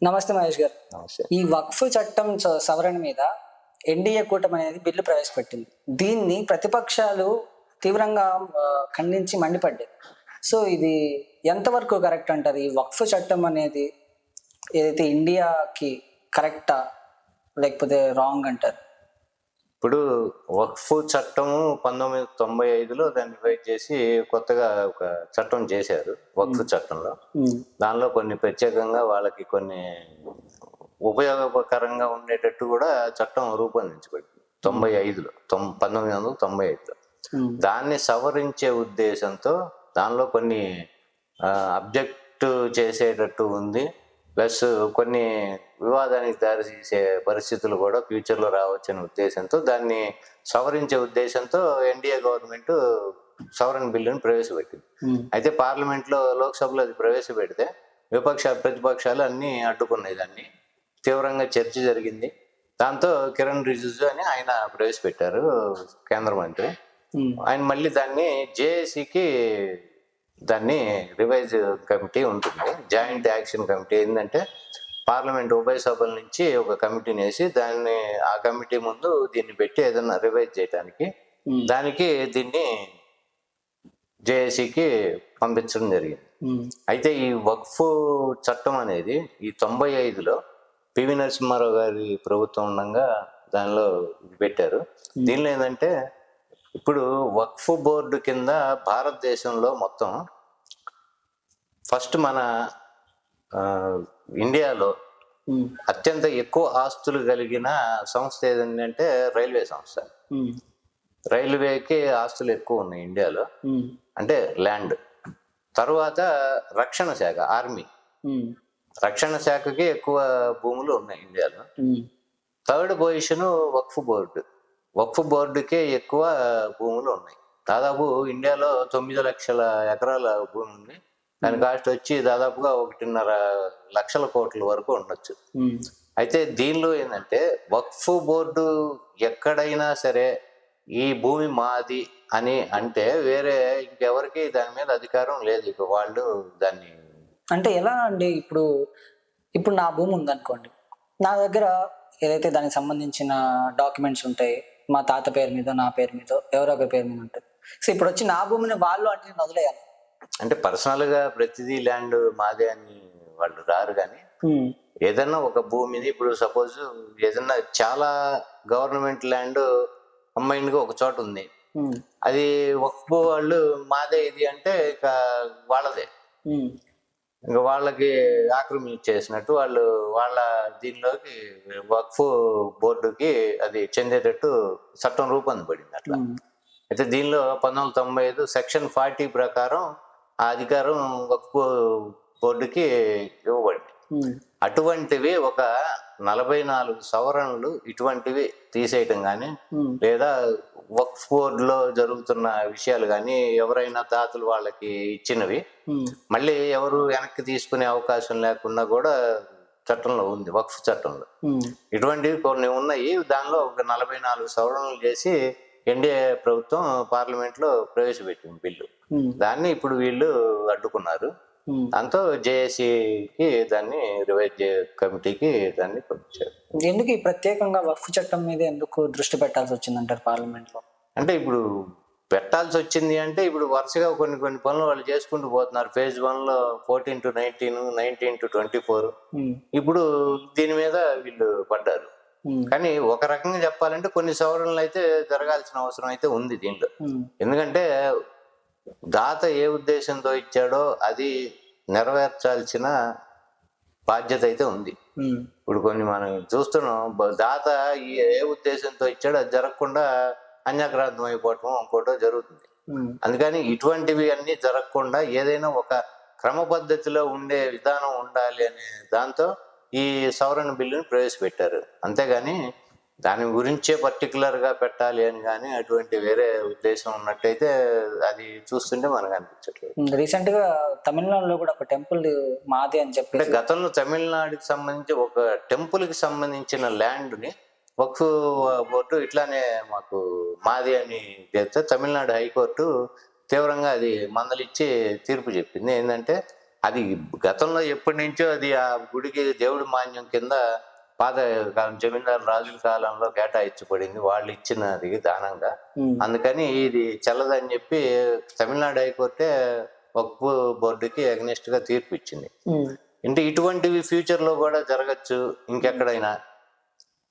నమస్తే మహేష్ గారు. నమస్తే. ఈ వక్ఫ్ చట్టం సవరణ మీద ఎన్డీఏ కూటమి అనేది బిల్లు ప్రవేశపెట్టింది. దీన్ని ప్రతిపక్షాలు తీవ్రంగా ఖండించి మండిపడ్డాయి. సో ఇది ఎంతవరకు కరెక్ట్ అంటారు? ఈ వక్ఫ్ చట్టం అనేది ఏదైతే ఇండియాకి కరెక్టా లేకపోతే రాంగ్ అంటారు? ఇప్పుడు వక్ఫ్ చట్టము 1995లో దాన్ని రివైజ్ చేసి కొత్తగా ఒక చట్టం చేశారు. వక్ఫ్ చట్టంలో దానిలో కొన్ని ప్రత్యేకంగా వాళ్ళకి కొన్ని ఉపయోగకరంగా ఉండేటట్టు కూడా చట్టం రూపొందించబడింది 1995లో. దాన్ని సవరించే ఉద్దేశంతో దానిలో కొన్ని అబ్జెక్ట్ చేసేటట్టు ఉంది. ప్లస్ కొన్ని వివాదానికి దారితీసే పరిస్థితులు కూడా ఫ్యూచర్లో రావచ్చనే ఉద్దేశంతో దాన్ని సవరించే ఉద్దేశంతో ఎన్డీఏ గవర్నమెంట్ సవరణ బిల్లును ప్రవేశపెట్టింది. అయితే పార్లమెంట్లో లోక్సభలో అది ప్రవేశపెడితే ప్రతిపక్షాలు అన్నీ అడ్డుకున్నాయి. దాన్ని తీవ్రంగా చర్చ జరిగింది. దాంతో కిరణ్ రిజిజు అని ఆయన ప్రవేశపెట్టారు, కేంద్ర మంత్రి. ఆయన మళ్ళీ దాన్ని జేఏసీకి దాన్ని రివైజ్ కమిటీ ఉంటుంది, జాయింట్ యాక్షన్ కమిటీ. ఏంటంటే పార్లమెంట్ ఉభయ సభల నుంచి ఒక కమిటీని వేసి ఆ కమిటీ ముందు దీన్ని పెట్టి ఏదైనా రివైజ్ చేయడానికి దానికి దీన్ని జేఏసీకి పంపించడం జరిగింది. అయితే ఈ వక్ఫ్ చట్టం అనేది ఈ 95లో పివి నరసింహారావు గారి ప్రభుత్వం ఉండగా దానిలో పెట్టారు. దీనిలో ఏంటంటే ఇప్పుడు వక్ఫ్ బోర్డు కింద భారతదేశంలో మొత్తం ఫస్ట్ మన ఇండియాలో అత్యంత ఎక్కువ ఆస్తులు కలిగిన సంస్థ ఏదంటే రైల్వే సంస్థ. రైల్వేకి ఆస్తులు ఎక్కువ ఉన్నాయి ఇండియాలో, అంటే ల్యాండ్. తర్వాత రక్షణ శాఖ, ఆర్మీ, రక్షణ శాఖకి ఎక్కువ భూములు ఉన్నాయి ఇండియాలో. థర్డ్ పొజిషన్ వక్ఫ్ బోర్డుకే ఎక్కువ భూములు ఉన్నాయి. దాదాపు ఇండియాలో 9 లక్షల ఎకరాల భూమి ఉంది. దాని కాస్ట్ వచ్చి దాదాపుగా 1.5 లక్షల కోట్ల వరకు ఉండొచ్చు. అయితే దీనిలో ఏంటంటే వక్ఫ్ బోర్డు ఎక్కడైనా సరే ఈ భూమి మాది అని అంటే వేరే ఇంకెవరికి దాని మీద అధికారం లేదు. ఇక వాళ్ళు దాన్ని అంటే ఎలా అండి? ఇప్పుడు నా భూమి ఉందనుకోండి, నా దగ్గర ఏదైతే దానికి సంబంధించిన డాక్యుమెంట్స్ ఉంటాయి, మా తాత పేరు మీద, నా పేరు మీద, ఎవరో ఒకరి పేరు మీద ఉంటుంది. సో ఇప్పుడు వచ్చి నా భూమిని వాళ్ళు అంటే వదిలేయాలి అంటే పర్సనల్ గా ప్రతిదీ ల్యాండ్ మాదే అని వాళ్ళు రారు. కానీ ఏదన్నా ఒక భూమిది, ఇప్పుడు సపోజ్ ఏదన్నా చాలా గవర్నమెంట్ ల్యాండ్ కంబైన్డ్ గా ఒక చోట ఉంది, అది వక్ఫ్ వాళ్ళు మాదే ఇది అంటే ఇక వాళ్ళదే, ఇంకా వాళ్ళకి ఆక్రమించేసినట్టు వాళ్ళ దీనిలోకి వక్ఫ్ బోర్డుకి అది చెందేటట్టు చట్టం రూపొందబడింది అట్లా. అయితే దీనిలో 1995 సెక్షన్ 40 ప్రకారం ఆ అధికారం వక్ఫ్ బోర్డుకి ఇవ్వబడింది. అటువంటివి ఒక 44 సవరణలు ఇటువంటివి తీసేయటం కానీ, లేదా వక్ఫ్ బోర్డులో జరుగుతున్న విషయాలు కానీ ఎవరైనా దాతలు వాళ్ళకి ఇచ్చినవి మళ్ళీ ఎవరు వెనక్కి తీసుకునే అవకాశం లేకుండా కూడా చట్టంలో ఉంది, వక్ఫ్ చట్టంలో. ఇటువంటివి కొన్ని ఉన్నాయి. దానిలో ఒక 44 సవరణలు చేసి ఎన్డీఏ ప్రభుత్వం పార్లమెంట్ లో ప్రవేశపెట్టింది బిల్లు. దాన్ని ఇప్పుడు వీళ్ళు అడ్డుకున్నారు. దాంతో జేఏసీకి దాన్ని రివైజ్ కమిటీకి దాన్ని పంపించారు. ఎందుకు ఈ ప్రత్యేకంగా వక్ఫ్ చట్టం మీద ఎందుకు దృష్టి పెట్టాల్సి వచ్చిందంటారు పార్లమెంట్ లో? అంటే ఇప్పుడు పెట్టాల్సి వచ్చింది అంటే ఇప్పుడు వరుసగా కొన్ని పనులు వాళ్ళు చేసుకుంటూ పోతున్నారు. ఫేజ్ 1లో 14 to 19, 19 to 24. ఇప్పుడు దీని మీద వీళ్ళు పడ్డారు. కానీ ఒక రకంగా చెప్పాలంటే కొన్ని సవరణలు అయితే జరగాల్సిన అవసరం అయితే ఉంది దీంట్లో. ఎందుకంటే దాత ఏ ఉద్దేశంతో ఇచ్చాడో అది నెరవేర్చాల్సిన బాధ్యత అయితే ఉంది. ఇప్పుడు కొన్ని మనం చూస్తున్నాం, దాత ఏ ఉద్దేశంతో ఇచ్చాడో అది జరగకుండా అన్యాక్రాంతం అయిపోవటం ఇంకోటో జరుగుతుంది. అందుకని ఇటువంటివి అన్ని జరగకుండా ఏదైనా ఒక క్రమ పద్ధతిలో ఉండే విధానం ఉండాలి అనే దాంతో ఈ సవరణ బిల్లుని ప్రవేశపెట్టారు. అంతేగాని దాని గురించే పర్టికులర్ గా పెట్టాలి అని కానీ అటువంటి వేరే ఉద్దేశం ఉన్నట్టయితే అది చూస్తుంటే మనకు అనిపించట్లేదు. రీసెంట్ గా తమిళనాడులో కూడా ఒక టెంపుల్ మాది అని చెప్పి, గతంలో తమిళనాడుకి సంబంధించి ఒక టెంపుల్ కి సంబంధించిన ల్యాండ్ ని వక్ఫ్ బోర్డు ఇట్లానే మాకు మాది అని చెప్తే తమిళనాడు హైకోర్టు తీవ్రంగా అది మందలిచ్చి తీర్పు చెప్పింది. ఏంటంటే అది గతంలో ఎప్పటి నుంచో అది ఆ గుడికి దేవుడి మాన్యం కింద పాత కాలం జమీందారు రాజుల కాలంలో కేటాయించబడింది, వాళ్ళు ఇచ్చినది దానంగా. అందుకని ఇది చెల్లదని చెప్పి తమిళనాడు హైకోర్టే వక్ఫ్ బోర్డుకి అగెనిస్ట్ గా తీర్పు ఇచ్చింది. అంటే ఇటువంటివి ఫ్యూచర్ లో కూడా జరగచ్చు ఇంకెక్కడైనా.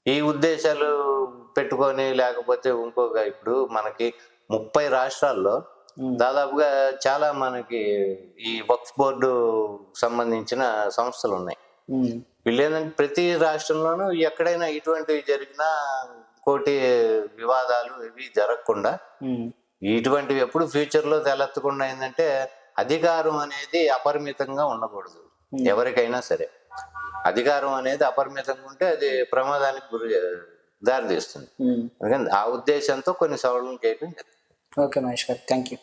ఈ ఉద్దేశాలు పెట్టుకొని లేకపోతే ఇంకొక ఇప్పుడు మనకి 30 రాష్ట్రాల్లో దాదాపుగా చాలా మనకి ఈ వక్ఫ్ బోర్డు సంబంధించిన సంస్థలు ఉన్నాయి. వీళ్ళు ఏంటంటే ప్రతి రాష్ట్రంలోనూ ఎక్కడైనా ఇటువంటివి జరిగినా కోటి వివాదాలు ఇవి జరగకుండా, ఇటువంటివి ఎప్పుడు ఫ్యూచర్ లో తలెత్తకుండా ఏంటంటే అధికారం అనేది అపరిమితంగా ఉండకూడదు. ఎవరికైనా సరే అధికారం అనేది అపరిమితంగా ఉంటే అది ప్రమాదానికి దారితీస్తుంది. అందుకని ఆ ఉద్దేశంతో కొన్ని సవరణలు చేయడం జరిగింది. ఓకే మహేష్ గారు, థ్యాంక్ యూ.